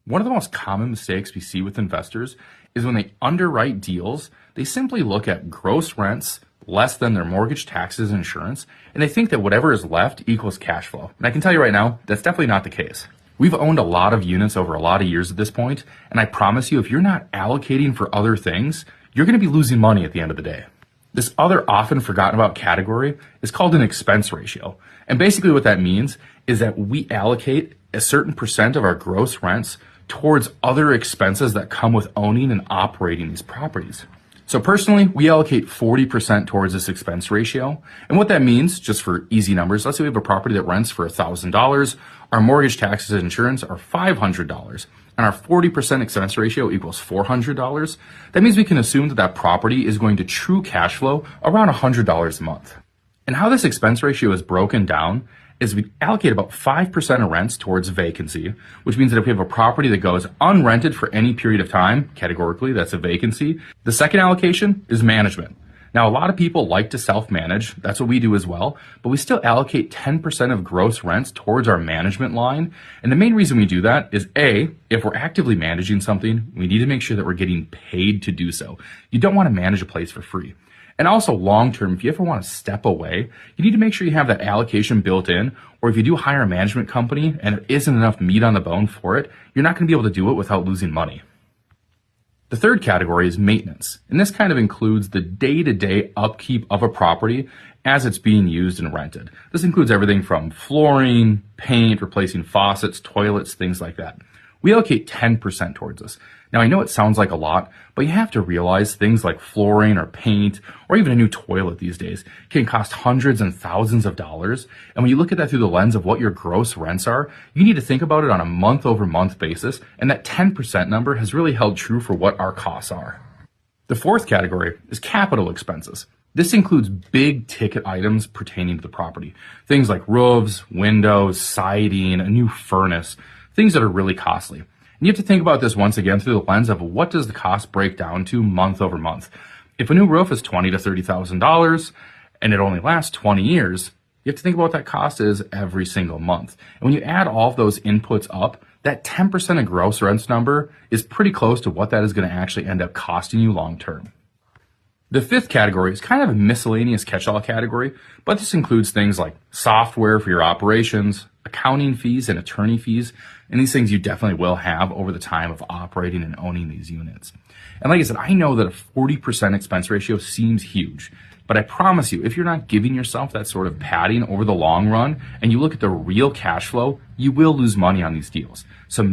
One of the most common mistakes we see with investors is when they underwrite deals, they simply look at gross rents less than their mortgage, taxes, and insurance, and they think that whatever is left equals cash flow. And I can tell you right now, that's definitely not the case. We've owned a lot of units over a lot of years at this point, and I promise you, if you're not allocating for other things, you're going to be losing money at the end of the day. This other often forgotten about category is called an expense ratio. And basically what that means is that we allocate a certain percent of our gross rents towards other expenses that come with owning and operating these properties. So personally, we allocate 40% towards this expense ratio. And what that means, just for easy numbers, let's say we have a property that rents for $1,000, our mortgage, taxes, and insurance are $500, and our 40% expense ratio equals $400. That means we can assume that that property is going to true cash flow around $100 a month. And how this expense ratio is broken down is we allocate about 5% of rents towards vacancy, which means that if we have a property that goes unrented for any period of time, categorically, that's a vacancy. The second allocation is management. Now, a lot of people like to self-manage. That's what we do as well, but we still allocate 10% of gross rents towards our management line. And the main reason we do that is A, if we're actively managing something, we need to make sure that we're getting paid to do so. You don't want to manage a place for free. And also long-term, if you ever want to step away, you need to make sure you have that allocation built in, or if you do hire a management company and there isn't enough meat on the bone for it, you're not going to be able to do it without losing money. The third category is maintenance, and this kind of includes the day-to-day upkeep of a property as it's being used and rented. This includes everything from flooring, paint, replacing faucets, toilets, things like that. We allocate 10% towards this. Now, I know it sounds like a lot, but you have to realize things like flooring or paint or even a new toilet these days can cost hundreds and thousands of dollars. And when you look at that through the lens of what your gross rents are, you need to think about it on a month-over-month basis, and that 10% number has really held true for what our costs are. The fourth category is capital expenses. This includes big ticket items pertaining to the property. Things like roofs, windows, siding, a new furnace, things that are really costly. And you have to think about this once again through the lens of what does the cost break down to month over month. If a new roof is $20,000 to $30,000 and it only lasts 20 years, you have to think about what that cost is every single month. And when you add all of those inputs up, that 10% of gross rents number is pretty close to what that is going to actually end up costing you long term. The fifth category is kind of a miscellaneous catch-all category, but this includes things like software for your operations, accounting fees, and attorney fees, and these things you definitely will have over the time of operating and owning these units. And like I said, I know that a 40% expense ratio seems huge, but I promise you, if you're not giving yourself that sort of padding over the long run, and you look at the real cash flow, you will lose money on these deals. So